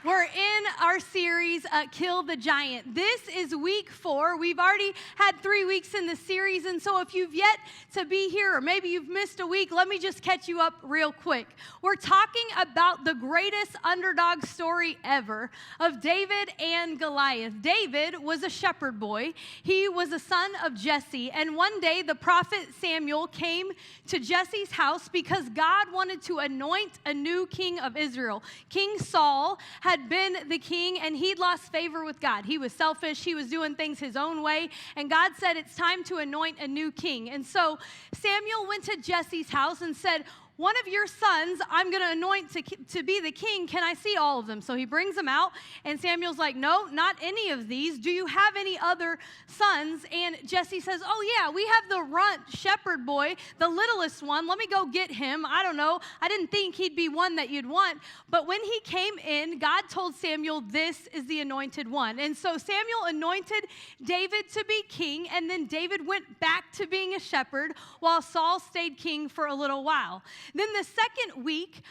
We're in our series, Kill the Giant. This is week 4. We've already had 3 weeks in the series, and so if you've yet to be here, or maybe you've missed a week, let me just catch you up real quick. We're talking about the greatest underdog story ever of David and Goliath. David was a shepherd boy. He was a son of Jesse, and one day the prophet Samuel came to Jesse's house because God wanted to anoint a new king of Israel. King Saul had been the king, and he'd lost favor with God. He was selfish. He was doing things his own way, and God said, it's time to anoint a new king. And so Samuel went to Jesse's house and said, one of your sons I'm going to anoint to be the king. Can I see all of them? So he brings them out, and Samuel's like, no, not any of these. Do you have any other sons? And Jesse says, oh, yeah, we have the runt shepherd boy, the littlest one. Let me go get him. I don't know. I didn't think he'd be one that you'd want. But when he came in, God told Samuel, this is the anointed one. And so Samuel anointed David to be king, and then David went back to being a shepherd while Saul stayed king for a little while. Then the second week,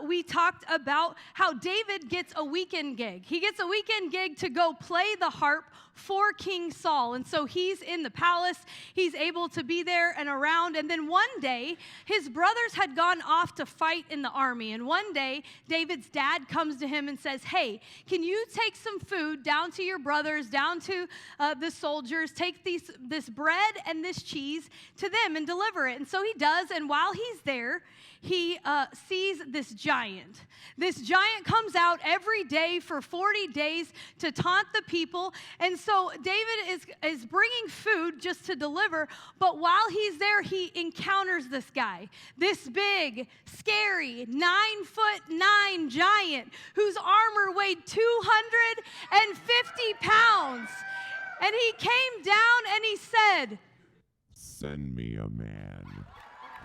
we talked about how David gets a weekend gig. He gets a weekend gig to go play the harp for King Saul. And so he's in the palace. He's able to be there and around. And then one day, his brothers had gone off to fight in the army. And one day, David's dad comes to him and says, hey, can you take some food down to your brothers, down to the soldiers, take this bread and this cheese to them and deliver it? And so he does. And while he's there, he sees this giant. This giant comes out every day for 40 days to taunt the people. And so David is bringing food just to deliver, but while he's there, he encounters this guy, this big, scary, 9'9" giant whose armor weighed 250 pounds. And he came down and he said, send me a man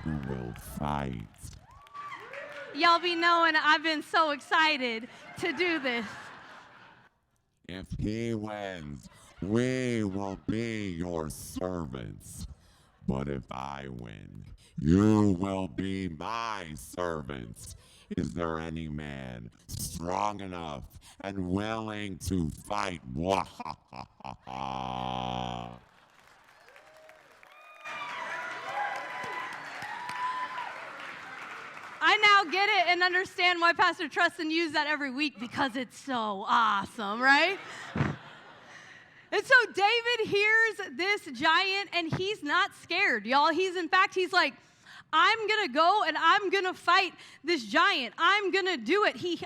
who will fight. Y'all be knowing I've been so excited to do this. If he wins, we will be your servants. But if I win, you will be my servants. Is there any man strong enough and willing to fight? I now get it and understand why Pastor Trustin used that every week, because it's so awesome, right? And so David hears this giant, and he's not scared, y'all. He's like, I'm going to go and I'm going to fight this giant. I'm going to do it. He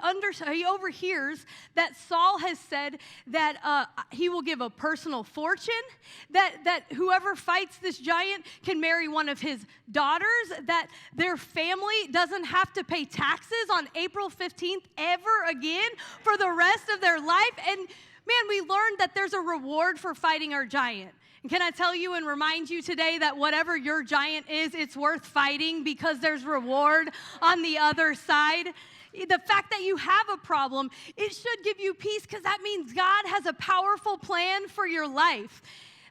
overhears that Saul has said that he will give a personal fortune, that whoever fights this giant can marry one of his daughters, that their family doesn't have to pay taxes on April 15th ever again for the rest of their life. And man, we learned that there's a reward for fighting our giant. And can I tell you and remind you today that whatever your giant is, it's worth fighting because there's reward on the other side. The fact that you have a problem, it should give you peace because that means God has a powerful plan for your life.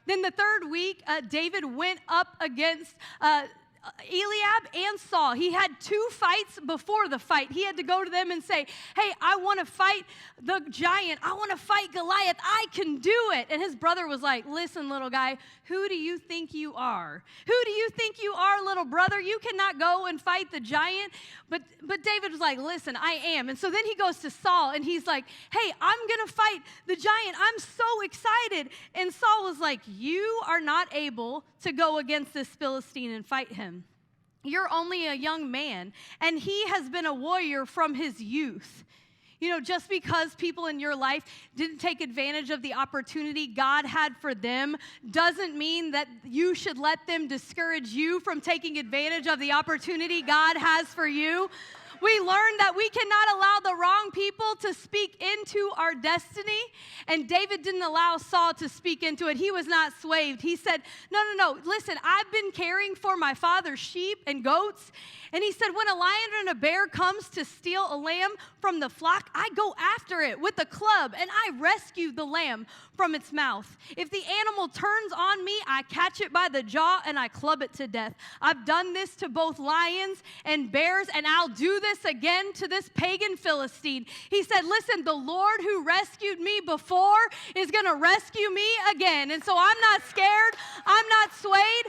Then the third week, David went up against Eliab and Saul. He had 2 fights before the fight. He had to go to them and say, hey, I want to fight the giant. I want to fight Goliath. I can do it. And his brother was like, listen, little guy, who do you think you are? Who do you think you are, little brother? You cannot go and fight the giant. But David was like, listen, I am. And so then he goes to Saul and he's like, hey, I'm going to fight the giant. I'm so excited. And Saul was like, you are not able to go against this Philistine and fight him. You're only a young man, and he has been a warrior from his youth. You know, just because people in your life didn't take advantage of the opportunity God had for them doesn't mean that you should let them discourage you from taking advantage of the opportunity God has for you. We learned that we cannot allow the wrong people to speak into our destiny, and David didn't allow Saul to speak into it. He was not swayed. He said, no, listen, I've been caring for my father's sheep and goats, and he said, when a lion and a bear comes to steal a lamb from the flock, I go after it with a club, and I rescue the lamb from its mouth. If the animal turns on me, I catch it by the jaw, and I club it to death. I've done this to both lions and bears, and I'll do this again to this pagan Philistine. He said, said, listen, the Lord who rescued me before is going to rescue me again. And so I'm not scared. I'm not swayed.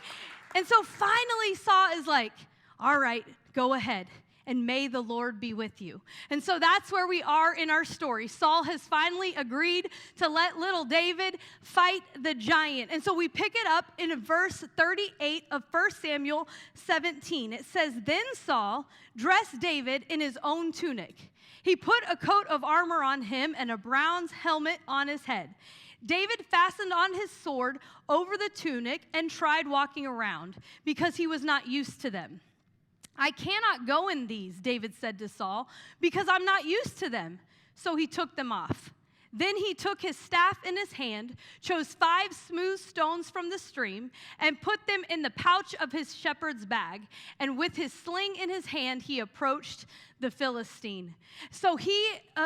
And so finally Saul is like, all right, go ahead. And may the Lord be with you. And so that's where we are in our story. Saul has finally agreed to let little David fight the giant. And so we pick it up in verse 38 of 1 Samuel 17. It says, then Saul dressed David in his own tunic. He put a coat of armor on him and a bronze helmet on his head. David fastened on his sword over the tunic and tried walking around because he was not used to them. I cannot go in these, David said to Saul, because I'm not used to them. So he took them off. Then he took his staff in his hand, chose 5 smooth stones from the stream, and put them in the pouch of his shepherd's bag. And with his sling in his hand, he approached the Philistine. So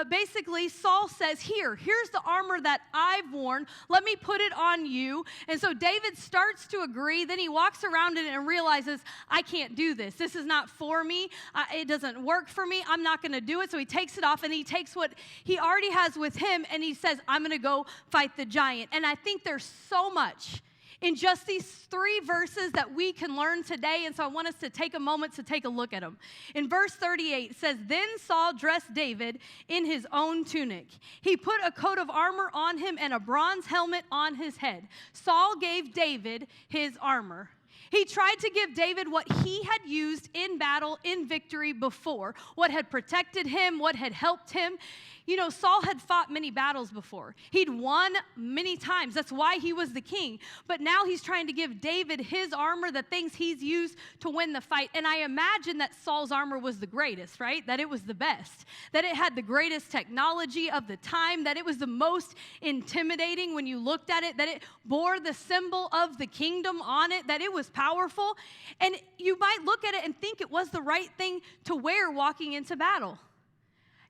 basically, Saul says, here's the armor that I've worn. Let me put it on you. And so David starts to agree. Then he walks around it and realizes, I can't do this. This is not for me. It doesn't work for me. I'm not going to do it. So he takes it off, and he takes what he already has with him, and he says, I'm going to go fight the giant. And I think there's so much in just these 3 verses that we can learn today, and so I want us to take a moment to take a look at them. In verse 38, it says, then Saul dressed David in his own tunic. He put a coat of armor on him and a bronze helmet on his head. Saul gave David his armor. He tried to give David what he had used in battle, in victory before, what had protected him, what had helped him. You know, Saul had fought many battles before. He'd won many times. That's why he was the king. But now he's trying to give David his armor, the things he's used to win the fight. And I imagine that Saul's armor was the greatest, right? That it was the best. That it had the greatest technology of the time. That it was the most intimidating when you looked at it. That it bore the symbol of the kingdom on it. That it was powerful. And you might look at it and think it was the right thing to wear walking into battle.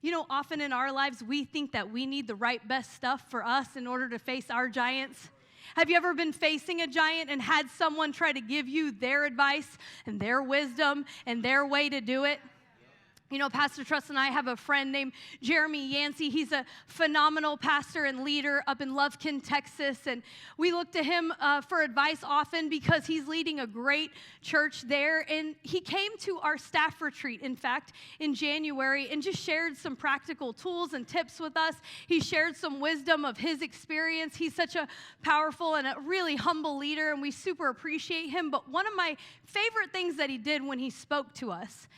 You know, often in our lives, we think that we need the right best stuff for us in order to face our giants. Have you ever been facing a giant and had someone try to give you their advice and their wisdom and their way to do it? You know, Pastor Trust and I have a friend named Jeremy Yancey. He's a phenomenal pastor and leader up in Lufkin, Texas. And we look to him for advice often because he's leading a great church there. And he came to our staff retreat, in fact, in January and just shared some practical tools and tips with us. He shared some wisdom of his experience. He's such a powerful and a really humble leader, and we super appreciate him. But one of my favorite things that he did when he spoke to us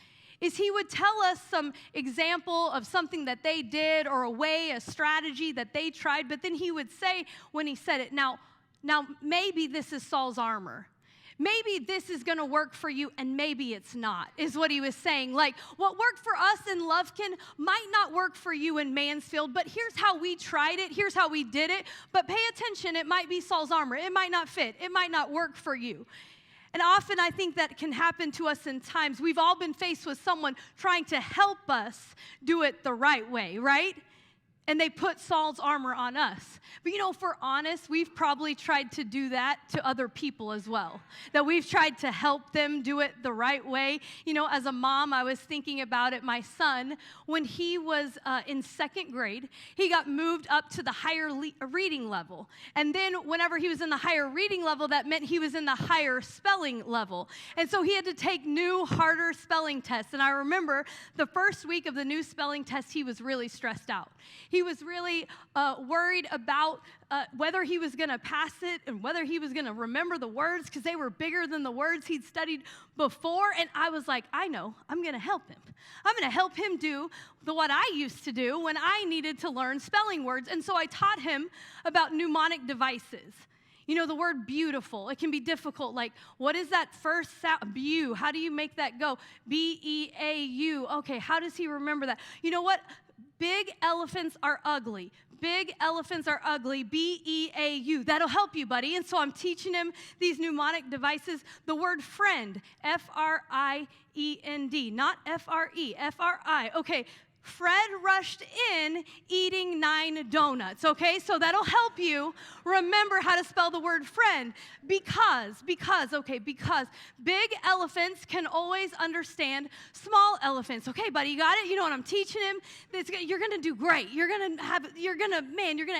is he would tell us some example of something that they did or a strategy that they tried, but then he would say when he said it, now maybe this is Saul's armor. Maybe this is going to work for you, and maybe it's not, is what he was saying. Like, what worked for us in Lufkin might not work for you in Mansfield, but here's how we tried it. Here's how we did it. But pay attention, it might be Saul's armor. It might not fit. It might not work for you. And often I think that can happen to us in times. We've all been faced with someone trying to help us do it the right way, right? And they put Saul's armor on us. But you know, if we're honest, we've probably tried to do that to other people as well. That we've tried to help them do it the right way. You know, as a mom, I was thinking about it. My son, when he was in 2nd grade, he got moved up to the higher reading level. And then whenever he was in the higher reading level, that meant he was in the higher spelling level. And so he had to take new, harder spelling tests. And I remember the first week of the new spelling test, he was really stressed out. He was really worried about whether he was going to pass it and whether he was going to remember the words because they were bigger than the words he'd studied before. And I was like, I know, I'm going to help him. I'm going to help him do what I used to do when I needed to learn spelling words. And so I taught him about mnemonic devices. You know, the word beautiful, it can be difficult. Like, what is that first sound? Beau. How do you make that go? B-E-A-U. Okay, how does he remember that? You know what? Big elephants are ugly. Big elephants are ugly. B-E-A-U. That'll help you, buddy. And so I'm teaching him these mnemonic devices. The word friend, F-R-I-E-N-D, not F-R-E, F-R-I. Okay, Fred rushed in eating 9 donuts, okay? So that'll help you remember how to spell the word friend. Because big elephants can always understand small elephants. Okay, buddy, you got it? You know what I'm teaching him? You're gonna do great. You're gonna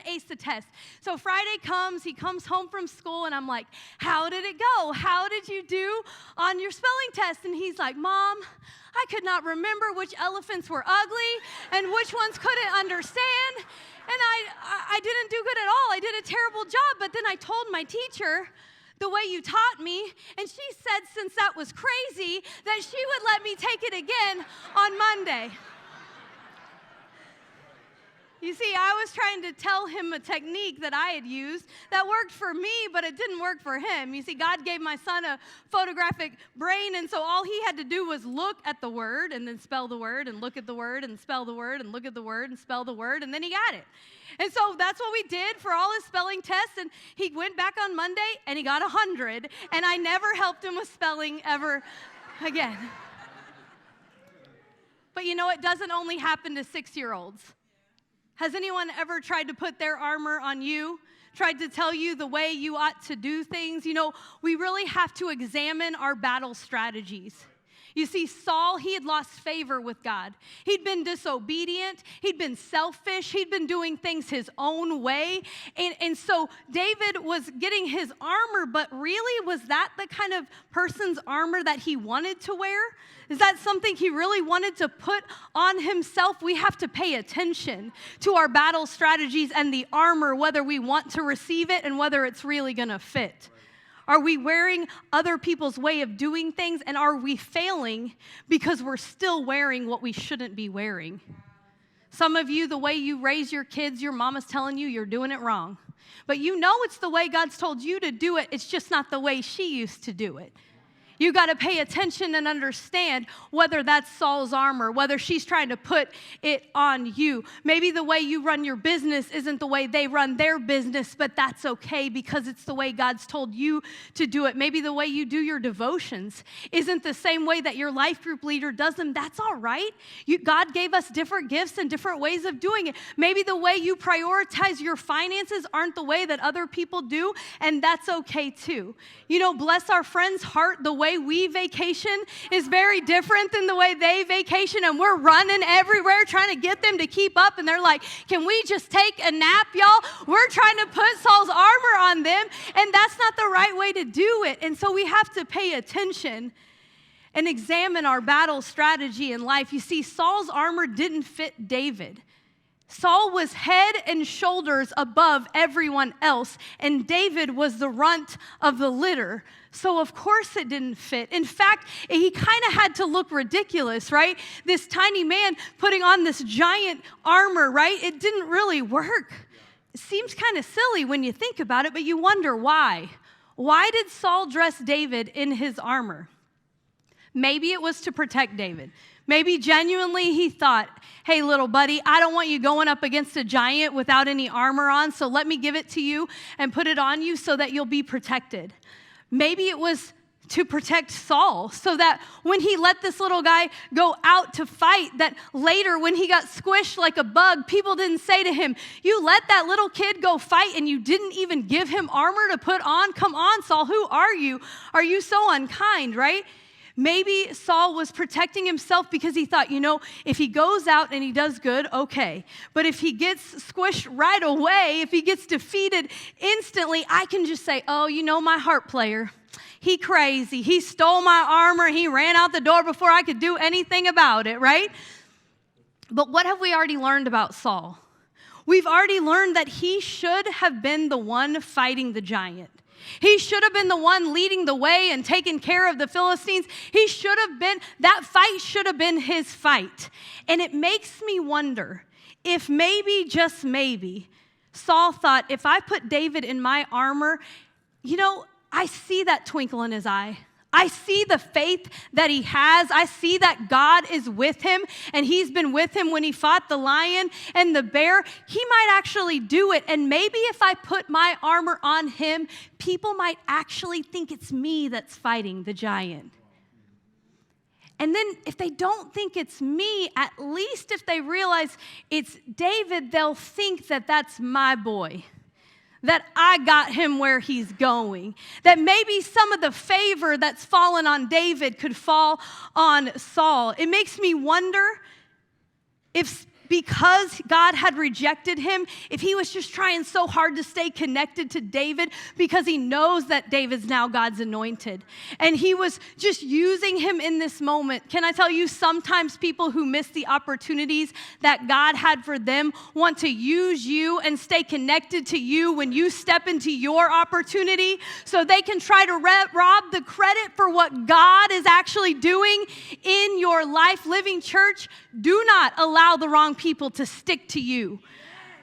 ace the test. So Friday comes, he comes home from school, and I'm like, how did it go? How did you do on your spelling test? And he's like, Mom, I could not remember which elephants were ugly and which ones couldn't understand. And I didn't do good at all. I did a terrible job. But then I told my teacher the way you taught me, and she said since that was crazy, that she would let me take it again on Monday. You see, I was trying to tell him a technique that I had used that worked for me, but it didn't work for him. You see, God gave my son a photographic brain, and so all he had to do was look at the word and then spell the word and look at the word and spell the word and look at the word and spell the word, and then he got it. And so that's what we did for all his spelling tests, and he went back on Monday, and he got 100, and I never helped him with spelling ever again. But you know, it doesn't only happen to 6-year-olds. Has anyone ever tried to put their armor on you? Tried to tell you the way you ought to do things? You know, we really have to examine our battle strategies. You see, Saul, he had lost favor with God. He'd been disobedient. He'd been selfish. He'd been doing things his own way. And so David was getting his armor, but really, was that the kind of person's armor that he wanted to wear? Is that something he really wanted to put on himself? We have to pay attention to our battle strategies and the armor, whether we want to receive it and whether it's really going to fit. Are we wearing other people's way of doing things, and are we failing because we're still wearing what we shouldn't be wearing? Some of you, the way you raise your kids, your mama's telling you you're doing it wrong. But you know it's the way God's told you to do it. It's just not the way she used to do it. You got to pay attention and understand whether that's Saul's armor, whether she's trying to put it on you. Maybe the way you run your business isn't the way they run their business, but that's okay because it's the way God's told you to do it. Maybe the way you do your devotions isn't the same way that your life group leader does them. That's all right. God gave us different gifts and different ways of doing it. Maybe the way you prioritize your finances aren't the way that other people do, and that's okay too. You know, bless our friend's heart, the way we vacation is very different than the way they vacation, and we're running everywhere trying to get them to keep up, and they're like, can we just take a nap, y'all? We're trying to put Saul's armor on them, and that's not the right way to do it. And so we have to pay attention and examine our battle strategy in life. You see, Saul's armor didn't fit David. Saul was head and shoulders above everyone else, and David was the runt of the litter. So of course it didn't fit. In fact, he kind of had to look ridiculous, right? This tiny man putting on this giant armor, right? It didn't really work. It seems kind of silly when you think about it, but you wonder why. Why did Saul dress David in his armor? Maybe it was to protect David. Maybe genuinely he thought, hey, little buddy, I don't want you going up against a giant without any armor on, so let me give it to you and put it on you so that you'll be protected. Maybe it was to protect Saul so that when he let this little guy go out to fight, that later when he got squished like a bug, people didn't say to him, you let that little kid go fight and you didn't even give him armor to put on? Come on, Saul, who are you? Are you so unkind, right? Maybe Saul was protecting himself because he thought, you know, if he goes out and he does good, okay. But if he gets squished right away, if he gets defeated instantly, I can just say, oh, you know, my heart player, he crazy. He stole my armor. He ran out the door before I could do anything about it, right? But what have we already learned about Saul? We've already learned that he should have been the one fighting the giant. He should have been the one leading the way and taking care of the Philistines. That fight should have been his fight. And it makes me wonder if maybe, just maybe, Saul thought, if I put David in my armor, you know, I see that twinkle in his eye. I see the faith that he has. I see that God is with him, and he's been with him when he fought the lion and the bear. He might actually do it, and maybe if I put my armor on him, people might actually think it's me that's fighting the giant. And then if they don't think it's me, at least if they realize it's David, they'll think that that's my boy, that I got him where he's going, that maybe some of the favor that's fallen on David could fall on Saul. It makes me wonder if because God had rejected him, if he was just trying so hard to stay connected to David because he knows that David's now God's anointed. And he was just using him in this moment. Can I tell you, sometimes people who miss the opportunities that God had for them want to use you and stay connected to you when you step into your opportunity so they can try to rob the credit for what God is actually doing in your life. Living Church, do not allow the wrong people to stick to you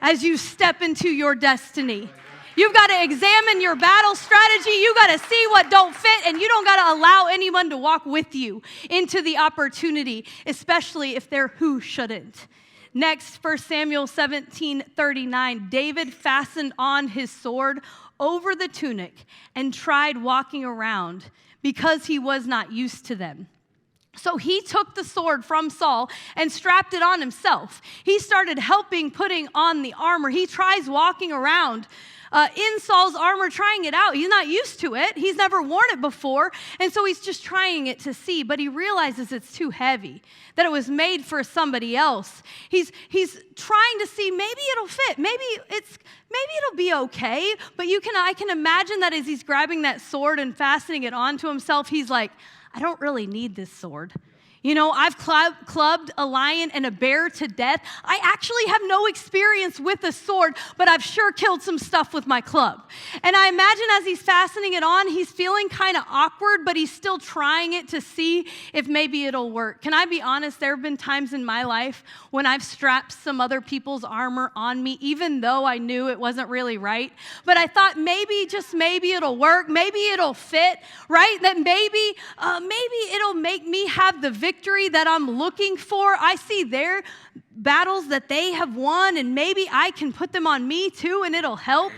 as you step into your destiny. You've got to examine your battle strategy. You got to see what don't fit, and you don't got to allow anyone to walk with you into the opportunity, especially if they're who shouldn't. Next, 1 Samuel 17:39, David fastened on his sword over the tunic and tried walking around because he was not used to them. So he took the sword from Saul and strapped it on himself. He started putting on the armor. He tries walking around in Saul's armor, trying it out. He's not used to it. He's never worn it before. And so he's just trying it to see, but he realizes it's too heavy, that it was made for somebody else. He's trying to see, maybe it'll fit. Maybe it'll be okay. But I can imagine that as he's grabbing that sword and fastening it onto himself, he's like, I don't really need this sword. You know, I've clubbed a lion and a bear to death. I actually have no experience with a sword, but I've sure killed some stuff with my club. And I imagine as he's fastening it on, he's feeling kind of awkward, but he's still trying it to see if maybe it'll work. Can I be honest? There have been times in my life when I've strapped some other people's armor on me, even though I knew it wasn't really right. But I thought just maybe it'll work. Maybe it'll fit, right? That maybe it'll make me have the victory that I'm looking for. I see their battles that they have won, and maybe I can put them on me too, and it'll help.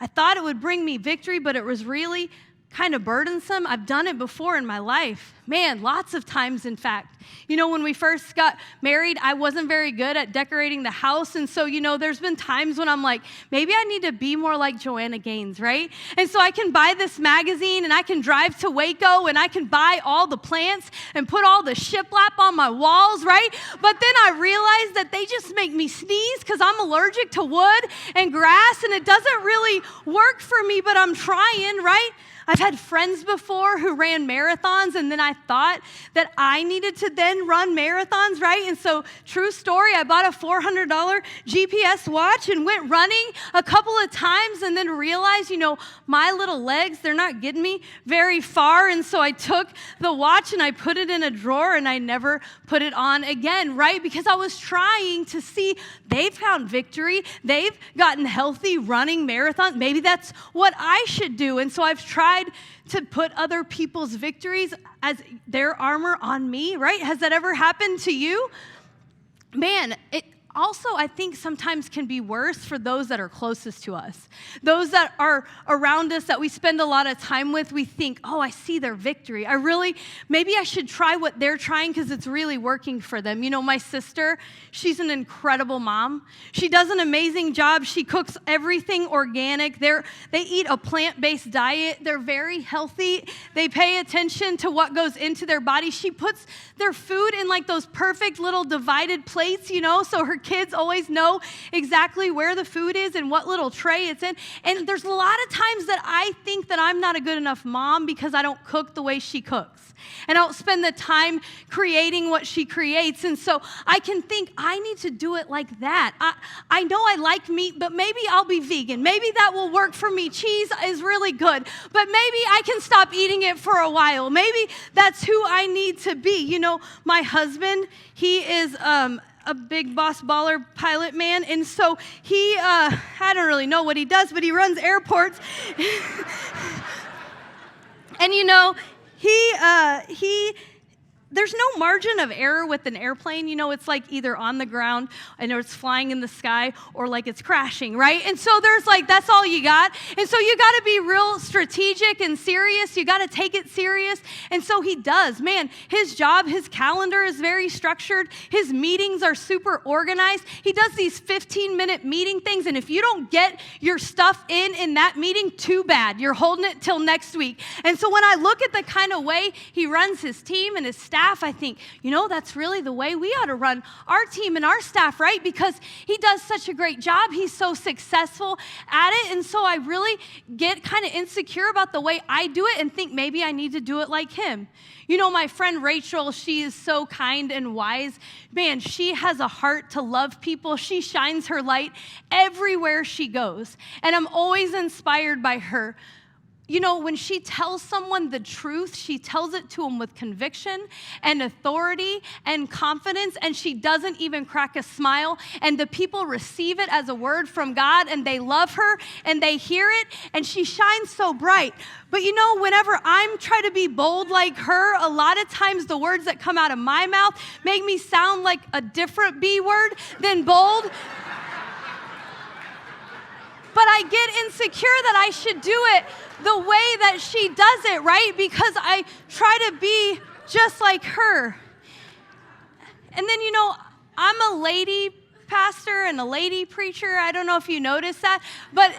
I thought it would bring me victory, but it was really kind of burdensome. I've done it before in my life. Man, lots of times, in fact. You know, when we first got married, I wasn't very good at decorating the house. And so, there's been times when I'm like, maybe I need to be more like Joanna Gaines, right? And so I can buy this magazine and I can drive to Waco and I can buy all the plants and put all the shiplap on my walls, right? But then I realized that they just make me sneeze because I'm allergic to wood and grass, and it doesn't really work for me, but I'm trying, right? I've had friends before who ran marathons, and then I thought that I needed to then run marathons, right? And so, true story, I bought a $400 GPS watch and went running a couple of times and then realized, my little legs, they're not getting me very far. And so I took the watch and I put it in a drawer and I never put it on again, right? Because I was trying to see, they've found victory. They've gotten healthy running marathons. Maybe that's what I should do. And so I've tried to put other people's victories as their armor on me, right? Has that ever happened to you? Man, it also, I think, sometimes can be worse for those that are closest to us. Those that are around us that we spend a lot of time with, we think, oh, I see their victory. Maybe I should try what they're trying because it's really working for them. My sister, she's an incredible mom. She does an amazing job. She cooks everything organic. They eat a plant-based diet. They're very healthy. They pay attention to what goes into their body. She puts their food in like those perfect little divided plates, so her kids always know exactly where the food is and what little tray it's in. And there's a lot of times that I think that I'm not a good enough mom because I don't cook the way she cooks. And I don't spend the time creating what she creates. And so I can think I need to do it like that. I know I like meat, but maybe I'll be vegan. Maybe that will work for me. Cheese is really good, but maybe I can stop eating it for a while. Maybe that's who I need to be. My husband, he is a big boss baller pilot man, and so he I don't really know what he does, but he runs airports. And he there's no margin of error with an airplane. You know, it's like either on the ground and it's flying in the sky or like it's crashing, right? And so there's like, that's all you got. And so you got to be real strategic and serious. You got to take it serious. And so he does. Man, his job, his calendar is very structured. His meetings are super organized. He does these 15-minute meeting things. And if you don't get your stuff in that meeting, too bad. You're holding it till next week. And so when I look at the kind of way he runs his team and his staff, I think, you know, that's really the way we ought to run our team and our staff, right? Because he does such a great job. He's so successful at it. And so I really get kind of insecure about the way I do it and think maybe I need to do it like him. You know, my friend Rachel, she is so kind and wise. Man, she has a heart to love people. She shines her light everywhere she goes. And I'm always inspired by her. You know, when she tells someone the truth, she tells it to them with conviction and authority and confidence, and she doesn't even crack a smile. And the people receive it as a word from God, and they love her, and they hear it, and she shines so bright. But you know, whenever I'm trying to be bold like her, a lot of times the words that come out of my mouth make me sound like a different B word than bold. But I get insecure that I should do it the way that she does it, right? Because I try to be just like her. And then, you know, I'm a lady pastor and a lady preacher. I don't know if you noticed that, but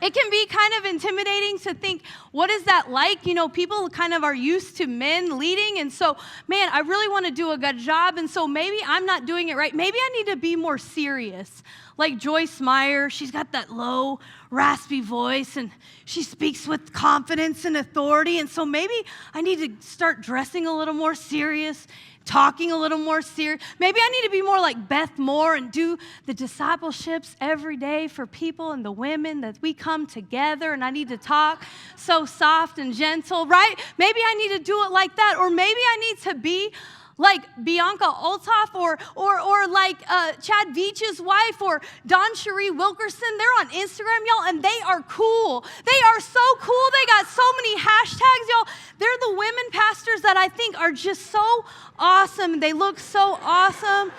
it can be kind of intimidating to think, what is that like? You know, people kind of are used to men leading. And so, man, I really want to do a good job. And so maybe I'm not doing it right. Maybe I need to be more serious. Like Joyce Meyer, she's got that low, raspy voice, and she speaks with confidence and authority. And so maybe I need to start dressing a little more serious, talking a little more serious. Maybe I need to be more like Beth Moore and do the discipleships every day for people and the women that we come together, and I need to talk so soft and gentle, right? Maybe I need to do it like that, or maybe I need to be like Bianca Olthoff or like Chad Veach's wife or Dawn Cherie Wilkerson. They're on Instagram, y'all, and they are cool. They are so cool. They got so many hashtags, y'all. They're the women pastors that I think are just so awesome. They look so awesome.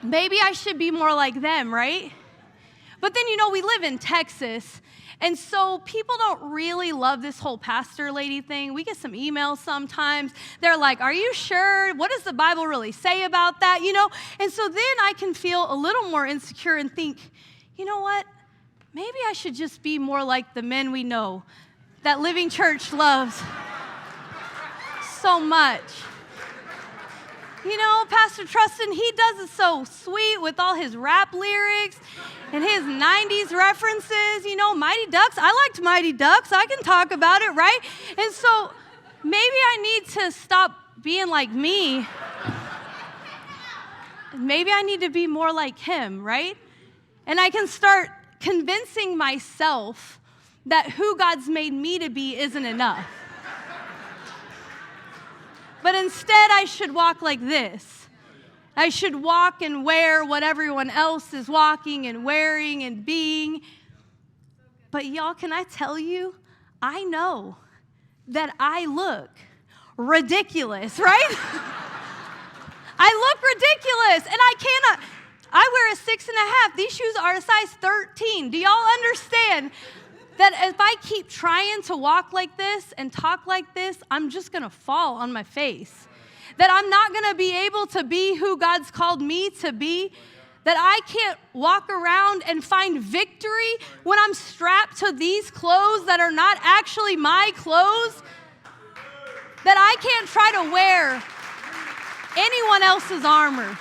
Maybe I should be more like them, right? But then, you know, we live in Texas, and so people don't really love this whole pastor lady thing. We get some emails sometimes. They're like, are you sure? What does the Bible really say about that? You know? And so then I can feel a little more insecure and think, you know what? Maybe I should just be more like the men we know that Living Church loves so much. You know, Pastor Trustin, he does it so sweet with all his rap lyrics and his 90s references. You know, Mighty Ducks, I liked Mighty Ducks. I can talk about it, right? And so maybe I need to stop being like me. Maybe I need to be more like him, right? And I can start convincing myself that who God's made me to be isn't enough. But instead, I should walk like this. I should walk and wear what everyone else is walking and wearing and being. But y'all, can I tell you, I know that I look ridiculous, right? I look ridiculous, and I wear a 6.5. These shoes are a size 13. Do y'all understand that if I keep trying to walk like this and talk like this, I'm just going to fall on my face? That I'm not going to be able to be who God's called me to be? That I can't walk around and find victory when I'm strapped to these clothes that are not actually my clothes? That I can't try to wear anyone else's armor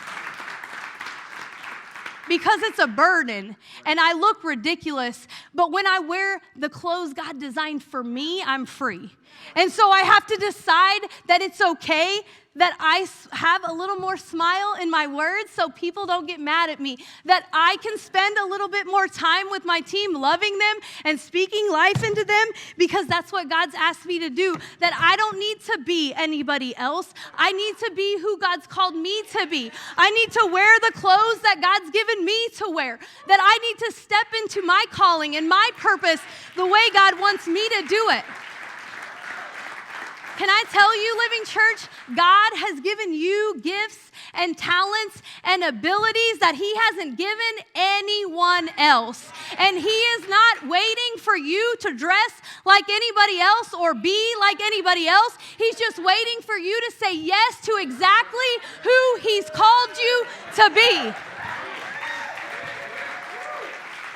because it's a burden and I look ridiculous. But when I wear the clothes God designed for me, I'm free. And so I have to decide that it's okay that I have a little more smile in my words so people don't get mad at me, that I can spend a little bit more time with my team loving them and speaking life into them because that's what God's asked me to do, that I don't need to be anybody else. I need to be who God's called me to be. I need to wear the clothes that God's given me to wear, that I need to step into my calling and my purpose the way God wants me to do it. Can I tell you, Living Church, God has given you gifts and talents and abilities that He hasn't given anyone else. And He is not waiting for you to dress like anybody else or be like anybody else. He's just waiting for you to say yes to exactly who He's called you to be.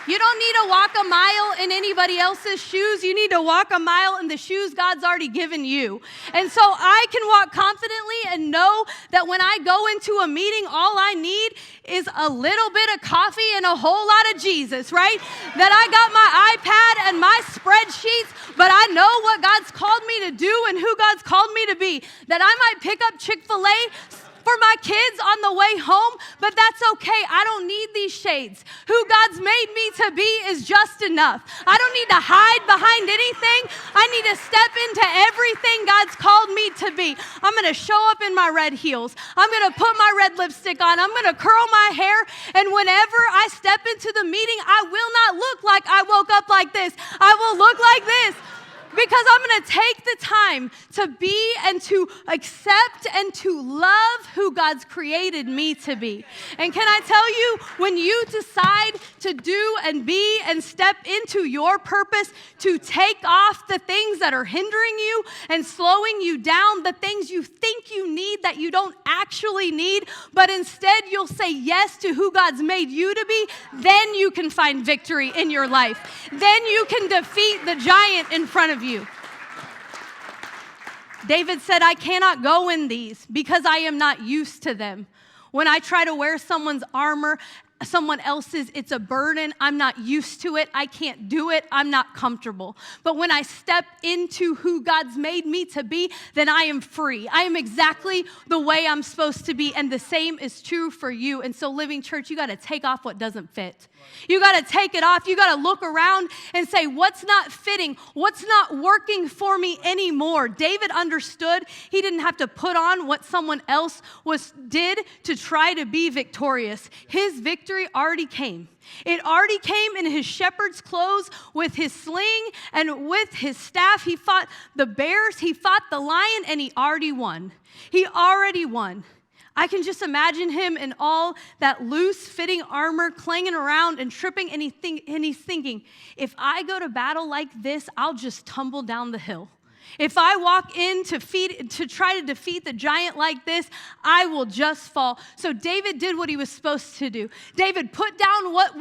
You don't need to walk a mile in anybody else's shoes. You need to walk a mile in the shoes God's already given you. And so I can walk confidently and know that when I go into a meeting, all I need is a little bit of coffee and a whole lot of Jesus, right? That I got my iPad and my spreadsheets, but I know what God's called me to do and who God's called me to be. That I might pick up Chick-fil-A for my kids on the way home, but that's okay. I don't need these shades. Who God's made me to be is just enough. I don't need to hide behind anything. I need to step into everything God's called me to be. I'm going to show up in my red heels. I'm going to put my red lipstick on. I'm going to curl my hair, and whenever I step into the meeting, I will not look like I woke up like this. I will look like this. Because I'm going to take the time to be and to accept and to love who God's created me to be. And can I tell you, when you decide to do and be and step into your purpose, to take off the things that are hindering you and slowing you down, the things you think you need that you don't actually need, but instead you'll say yes to who God's made you to be, then you can find victory in your life. Then you can defeat the giant in front of you. David said, I cannot go in these because I am not used to them. When I try to wear someone's armor, someone else's, it's a burden. I'm not used to it. I can't do it. I'm not comfortable. But when I step into who God's made me to be, then I am free. I am exactly the way I'm supposed to be. And the same is true for you. And so, Living Church, you got to take off what doesn't fit. You got to take it off. You got to look around and say, what's not fitting? What's not working for me anymore? David understood he didn't have to put on what someone else did to try to be victorious. His victory already came. It already came in his shepherd's clothes with his sling and with his staff. He fought the bears, he fought the lion, and he already won. He already won. I can just imagine him in all that loose-fitting armor clanging around and tripping, and he's thinking, if I go to battle like this, I'll just tumble down the hill. If I walk in to try to defeat the giant like this, I will just fall. So David did what he was supposed to do. David put down what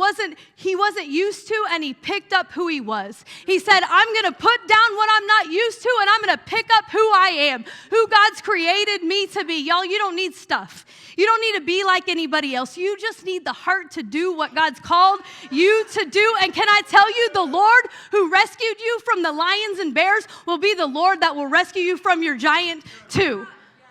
he wasn't used to, and he picked up who he was. He said, I'm going to put down what I'm not used to, and I'm going to pick up who I am, who God's created me to be. Y'all, you don't need stuff. You don't need to be like anybody else. You just need the heart to do what God's called you to do. And can I tell you, the Lord who rescued you from the lions and bears will be the Lord that will rescue you from your giant too.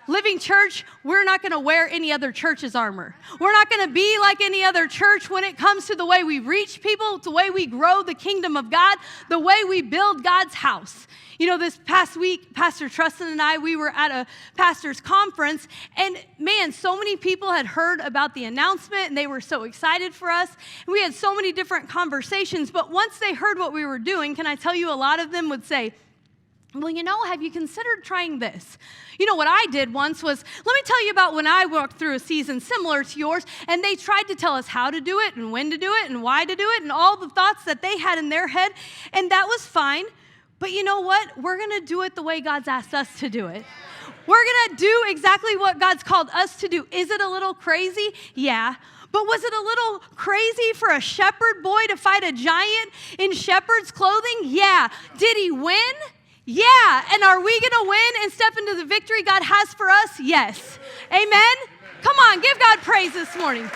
Living Church, we're not going to wear any other church's armor. We're not going to be like any other church when it comes to the way we reach people, the way we grow the kingdom of God, the way we build God's house. You know, this past week, Pastor Trustin and I, we were at a pastor's conference, and man, so many people had heard about the announcement, and they were so excited for us. And we had so many different conversations, but once they heard what we were doing, can I tell you, a lot of them would say, well, you know, have you considered trying this? You know, what I did once was, let me tell you about when I walked through a season similar to yours, and they tried to tell us how to do it and when to do it and why to do it and all the thoughts that they had in their head, and that was fine. But you know what? We're going to do it the way God's asked us to do it. We're going to do exactly what God's called us to do. Is it a little crazy? Yeah. But was it a little crazy for a shepherd boy to fight a giant in shepherd's clothing? Yeah. Did he win? Yeah. And are we going to win and step into the victory God has for us? Yes. Amen? Come on, give God praise this morning.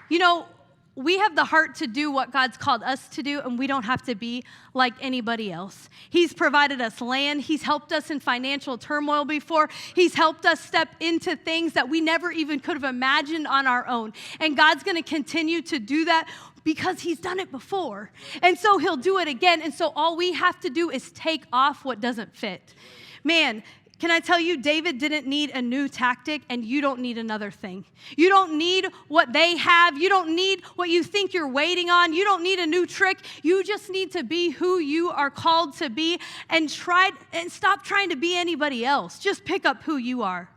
You know, we have the heart to do what God's called us to do, and we don't have to be like anybody else. He's provided us land. He's helped us in financial turmoil before. He's helped us step into things that we never even could have imagined on our own. And God's going to continue to do that because he's done it before. And so he'll do it again. And so all we have to do is take off what doesn't fit. Man, Can I tell you, David didn't need a new tactic, and you don't need another thing. You don't need what they have. You don't need what you think you're waiting on. You don't need a new trick. You just need to be who you are called to be and stop trying to be anybody else. Just pick up who you are.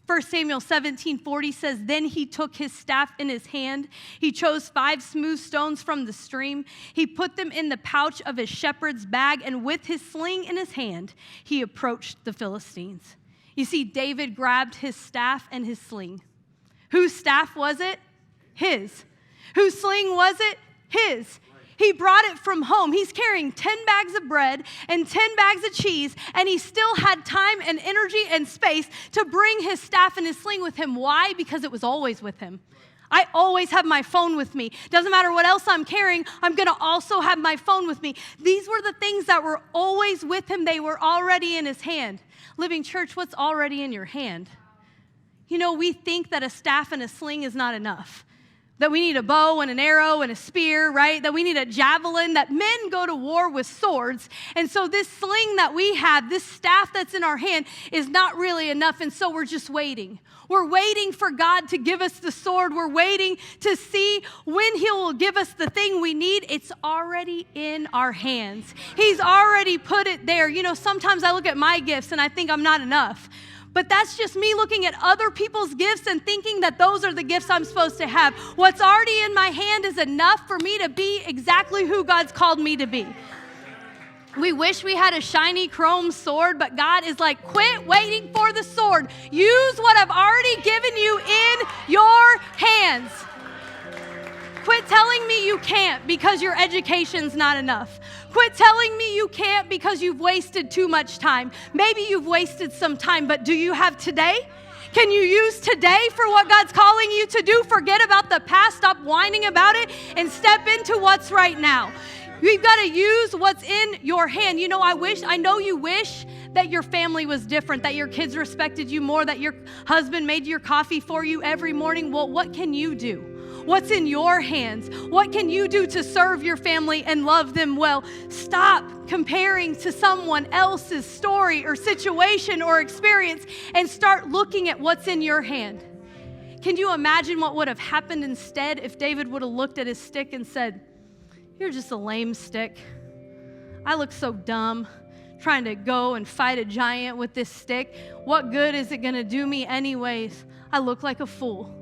1 Samuel 17:40 says, then he took his staff in his hand. He chose 5 smooth stones from the stream. He put them in the pouch of his shepherd's bag, and with his sling in his hand, he approached the Philistines. You see, David grabbed his staff and his sling. Whose staff was it? His. Whose sling was it? His. He brought it from home. He's carrying 10 bags of bread and 10 bags of cheese, and he still had time and energy and space to bring his staff and his sling with him. Why? Because it was always with him. I always have my phone with me. Doesn't matter what else I'm carrying, I'm going to also have my phone with me. These were the things that were always with him. They were already in his hand. Living Church, what's already in your hand? You know, we think that a staff and a sling is not enough. That we need a bow and an arrow and a spear, right? That we need a javelin, that men go to war with swords. And so this sling that we have, this staff that's in our hand, is not really enough. And so we're just waiting. We're waiting for God to give us the sword. We're waiting to see when He will give us the thing we need. It's already in our hands. He's already put it there. You know, sometimes I look at my gifts and I think I'm not enough. But that's just me looking at other people's gifts and thinking that those are the gifts I'm supposed to have. What's already in my hand is enough for me to be exactly who God's called me to be. We wish we had a shiny chrome sword, but God is like, quit waiting for the sword. Use what I've already given you in your hands. Quit telling me you can't because your education's not enough. Quit telling me you can't because you've wasted too much time. Maybe you've wasted some time, but do you have today? Can you use today for what God's calling you to do? Forget about the past, stop whining about it, and step into what's right now. You've got to use what's in your hand. You know, I know you wish that your family was different, that your kids respected you more, that your husband made your coffee for you every morning. Well, what can you do? What's in your hands? What can you do to serve your family and love them well? Stop comparing to someone else's story or situation or experience and start looking at what's in your hand. Can you imagine what would have happened instead if David would have looked at his stick and said, "You're just a lame stick. I look so dumb trying to go and fight a giant with this stick. What good is it going to do me anyways? I look like a fool."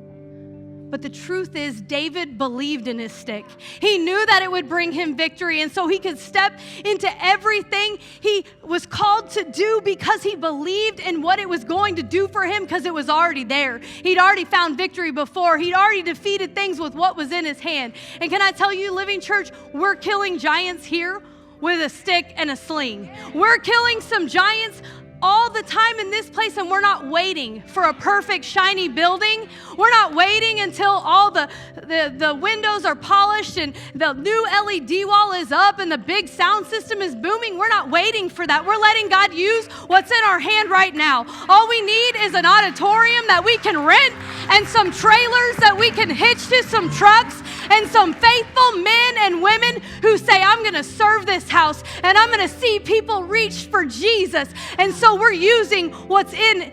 But the truth is, David believed in his stick. He knew that it would bring him victory, and so he could step into everything he was called to do because he believed in what it was going to do for him because it was already there. He'd already found victory before. He'd already defeated things with what was in his hand. And can I tell you, Living Church, we're killing giants here with a stick and a sling. We're killing some giants all the time in this place, and we're not waiting for a perfect shiny building. We're not waiting until all the windows are polished and the new LED wall is up and the big sound system is booming. We're not waiting for that. We're letting God use what's in our hand right now. All we need is an auditorium that we can rent and some trailers that we can hitch to some trucks and some faithful men and women who say, "I'm going to serve this house and I'm going to see people reach for Jesus." And so we're using what's in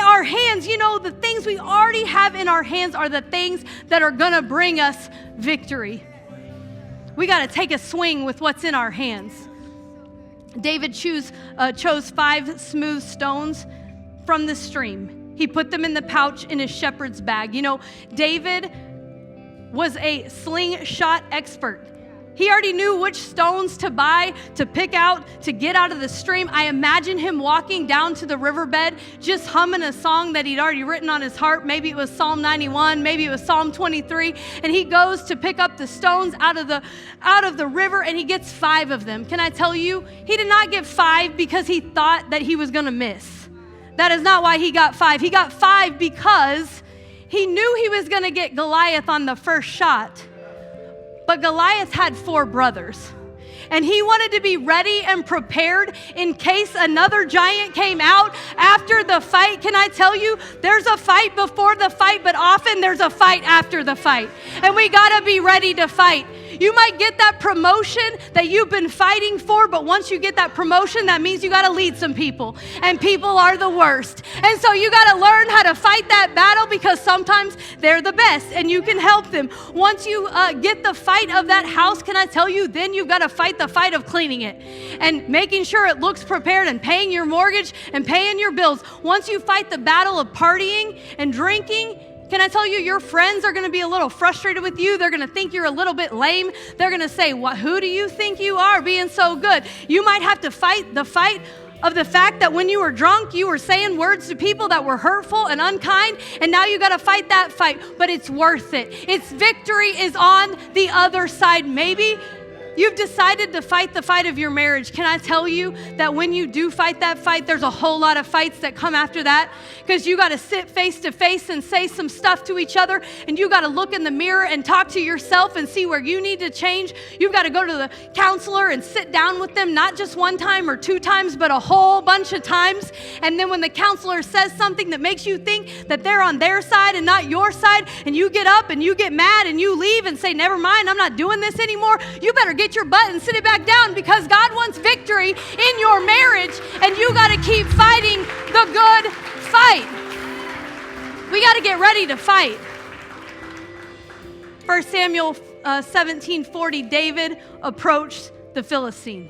our hands. You know, the things we already have in our hands are the things that are going to bring us victory. We got to take a swing with what's in our hands. David chose 5 smooth stones from the stream. He put them in the pouch in his shepherd's bag. You know, David was a slingshot expert. He already knew which stones to buy, to pick out, to get out of the stream. I imagine him walking down to the riverbed, just humming a song that he'd already written on his heart. Maybe it was Psalm 91, maybe it was Psalm 23. And he goes to pick up the stones out of the river, and he gets 5 of them. Can I tell you, he did not get 5 because he thought that he was going to miss. That is not why he got 5. He got 5 because he knew he was going to get Goliath on the first shot. But Goliath had 4 brothers, and he wanted to be ready and prepared in case another giant came out after the fight. Can I tell you, there's a fight before the fight, but often there's a fight after the fight, and we got to be ready to fight. You might get that promotion that you've been fighting for, but once you get that promotion, that means you got to lead some people, and people are the worst. And so you got to learn how to fight that battle, because sometimes they're the best and you can help them. Once you get the fight of that house, can I tell you, then you've got to fight the fight of cleaning it and making sure it looks prepared and paying your mortgage and paying your bills. Once you fight the battle of partying and drinking, can I tell you, your friends are going to be a little frustrated with you. They're going to think you're a little bit lame. They're going to say, who do you think you are being so good? You might have to fight the fight of the fact that when you were drunk, you were saying words to people that were hurtful and unkind, and now you got to fight that fight, but it's worth it. Its victory is on the other side. Maybe you've decided to fight the fight of your marriage. Can I tell you that when you do fight that fight, there's a whole lot of fights that come after that, because you got to sit face to face and say some stuff to each other, and you got to look in the mirror and talk to yourself and see where you need to change. You've got to go to the counselor and sit down with them, not just one time or two times, but a whole bunch of times. And then when the counselor says something that makes you think that they're on their side and not your side, and you get up and you get mad and you leave and say, never mind, I'm not doing this anymore, you better get your butt and sit it back down, because God wants victory in your marriage, and you got to keep fighting the good fight. We got to get ready to fight. 1 Samuel 17:40, David approached the Philistine.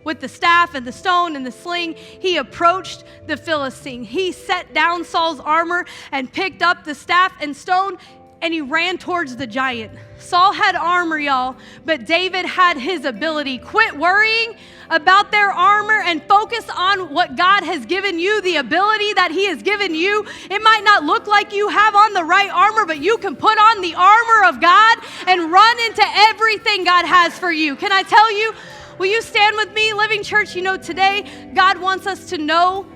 With the staff and the stone and the sling, he approached the Philistine. He set down Saul's armor and picked up the staff and stone, and he ran towards the giant. Saul had armor, y'all, but David had his ability. Quit worrying about their armor and focus on what God has given you, the ability that he has given you. It might not look like you have on the right armor, but you can put on the armor of God and run into everything God has for you. Can I tell you, will you stand with me, Living Church? You know, today, God wants us to know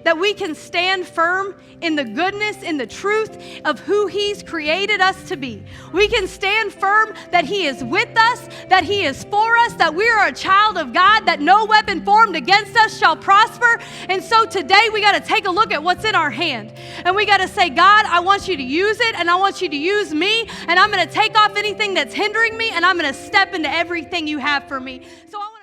that we can stand firm in the goodness, in the truth of who he's created us to be. We can stand firm that he is with us, that he is for us, that we are a child of God, that no weapon formed against us shall prosper. And so today we got to take a look at what's in our hand. And we got to say, God, I want you to use it, and I want you to use me, and I'm going to take off anything that's hindering me, and I'm going to step into everything you have for me. So I